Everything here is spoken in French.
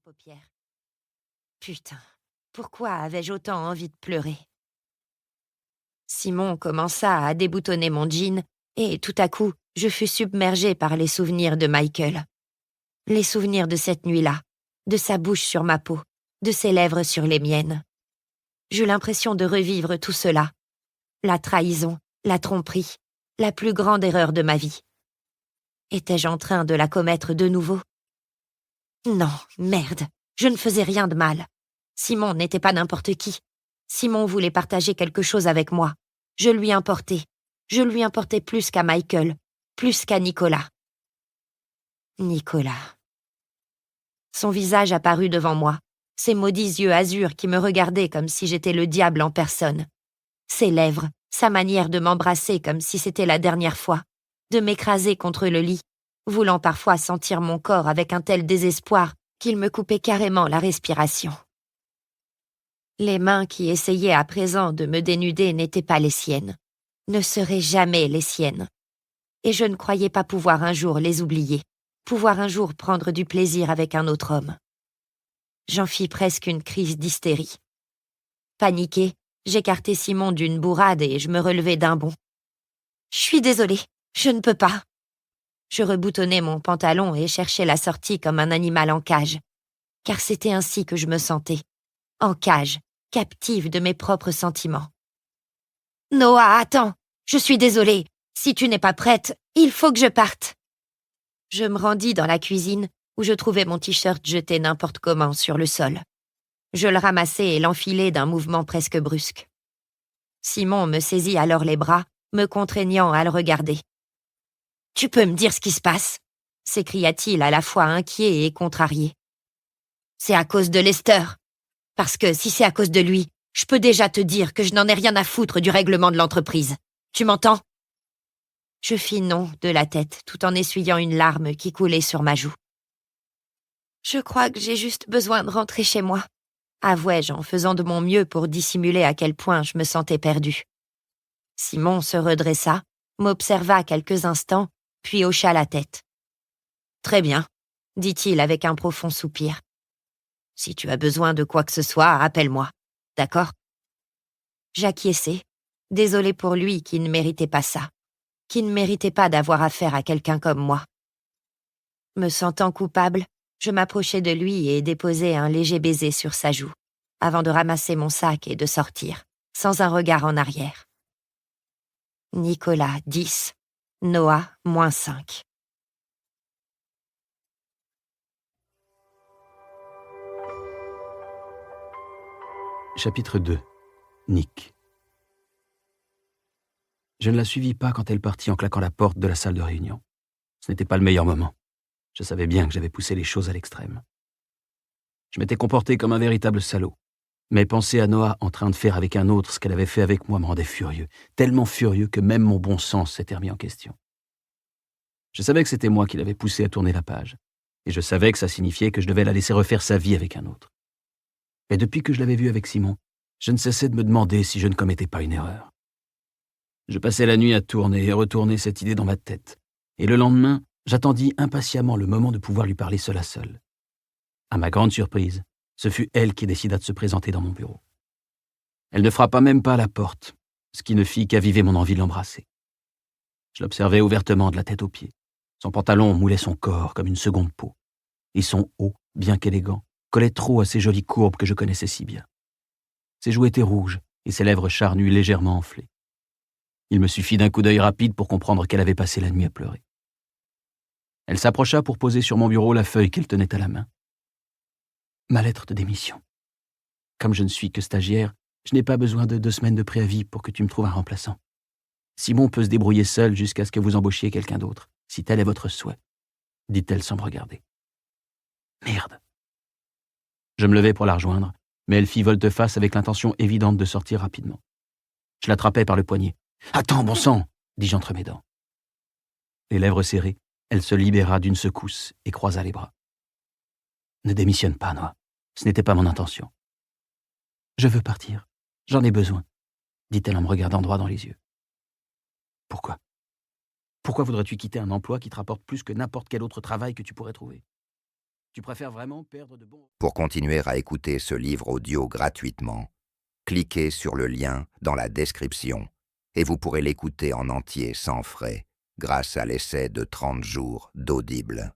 paupières. Putain, pourquoi avais-je autant envie de pleurer? Simon commença à déboutonner mon jean et tout à coup, je fus submergée par les souvenirs de Michael. Les souvenirs de cette nuit-là, de sa bouche sur ma peau, de ses lèvres sur les miennes. J'eus l'impression de revivre tout cela. La trahison, la tromperie, la plus grande erreur de ma vie. Étais-je en train de la commettre de nouveau? Non, merde, je ne faisais rien de mal. Simon n'était pas n'importe qui. Simon voulait partager quelque chose avec moi. Je lui importais. Je lui importais plus qu'à Michael, plus qu'à Nicolas. Nicolas. Son visage apparut devant moi, ses maudits yeux azur qui me regardaient comme si j'étais le diable en personne. Ses lèvres, sa manière de m'embrasser comme si c'était la dernière fois, de m'écraser contre le lit, voulant parfois sentir mon corps avec un tel désespoir qu'il me coupait carrément la respiration. Les mains qui essayaient à présent de me dénuder n'étaient pas les siennes, ne seraient jamais les siennes. Et je ne croyais pas pouvoir un jour les oublier, pouvoir un jour prendre du plaisir avec un autre homme. J'en fis presque une crise d'hystérie. Paniquée, j'écartai Simon d'une bourrade et je me relevai d'un bond. « Je suis désolée, je ne peux pas. » Je reboutonnai mon pantalon et cherchai la sortie comme un animal en cage. Car c'était ainsi que je me sentais. En cage, captive de mes propres sentiments. « Noah, attends, je suis désolée. Si tu n'es pas prête, il faut que je parte. » Je me rendis dans la cuisine où je trouvais mon t-shirt jeté n'importe comment sur le sol. Je le ramassai et l'enfilai d'un mouvement presque brusque. Simon me saisit alors les bras, me contraignant à le regarder. « Tu peux me dire ce qui se passe ?» s'écria-t-il à la fois inquiet et contrarié. « C'est à cause de Lester. Parce que si c'est à cause de lui, je peux déjà te dire que je n'en ai rien à foutre du règlement de l'entreprise. Tu m'entends ?» Je fis non de la tête tout en essuyant une larme qui coulait sur ma joue. « Je crois que j'ai juste besoin de rentrer chez moi, » avouai-je en faisant de mon mieux pour dissimuler à quel point je me sentais perdue. Simon se redressa, m'observa quelques instants, puis hocha la tête. « Très bien, » dit-il avec un profond soupir. « Si tu as besoin de quoi que ce soit, appelle-moi, d'accord ?» J'acquiesçai, désolée pour lui qui ne méritait pas ça, qui ne méritait pas d'avoir affaire à quelqu'un comme moi. Me sentant coupable, je m'approchai de lui et déposai un léger baiser sur sa joue, avant de ramasser mon sac et de sortir, sans un regard en arrière. Nicolas 10, Noah -5. Chapitre 2. Nick. Je ne la suivis pas quand elle partit en claquant la porte de la salle de réunion. Ce n'était pas le meilleur moment. Je savais bien que j'avais poussé les choses à l'extrême. Je m'étais comporté comme un véritable salaud. Mais penser à Noah en train de faire avec un autre ce qu'elle avait fait avec moi me rendait furieux, tellement furieux que même mon bon sens s'était remis en question. Je savais que c'était moi qui l'avais poussée à tourner la page, et je savais que ça signifiait que je devais la laisser refaire sa vie avec un autre. Mais depuis que je l'avais vue avec Simon, je ne cessais de me demander si je ne commettais pas une erreur. Je passais la nuit à tourner et retourner cette idée dans ma tête, et le lendemain, j'attendis impatiemment le moment de pouvoir lui parler seul à seul. À ma grande surprise, ce fut elle qui décida de se présenter dans mon bureau. Elle ne frappa même pas à la porte, ce qui ne fit qu'aviver mon envie de l'embrasser. Je l'observais ouvertement de la tête aux pieds. Son pantalon moulait son corps comme une seconde peau, et son haut, bien qu'élégant, collait trop à ces jolies courbes que je connaissais si bien. Ses joues étaient rouges et ses lèvres charnues légèrement enflées. Il me suffit d'un coup d'œil rapide pour comprendre qu'elle avait passé la nuit à pleurer. Elle s'approcha pour poser sur mon bureau la feuille qu'elle tenait à la main. Ma lettre de démission. Comme je ne suis que stagiaire, je n'ai pas besoin de 2 semaines de préavis pour que tu me trouves un remplaçant. Simon peut se débrouiller seul jusqu'à ce que vous embauchiez quelqu'un d'autre, si tel est votre souhait, dit-elle sans me regarder. Merde. Je me levai pour la rejoindre, mais elle fit volte-face avec l'intention évidente de sortir rapidement. Je l'attrapai par le poignet. « Attends, bon sang !» dis-je entre mes dents. Les lèvres serrées, elle se libéra d'une secousse et croisa les bras. « Ne démissionne pas, Noah. Ce n'était pas mon intention. »« Je veux partir. J'en ai besoin, » dit-elle en me regardant droit dans les yeux. « Pourquoi ? Pourquoi voudrais-tu quitter un emploi qui te rapporte plus que n'importe quel autre travail que tu pourrais trouver ? Tu préfères vraiment perdre de bons... Pour continuer à écouter ce livre audio gratuitement, cliquez sur le lien dans la description et vous pourrez l'écouter en entier sans frais grâce à l'essai de 30 jours d'Audible.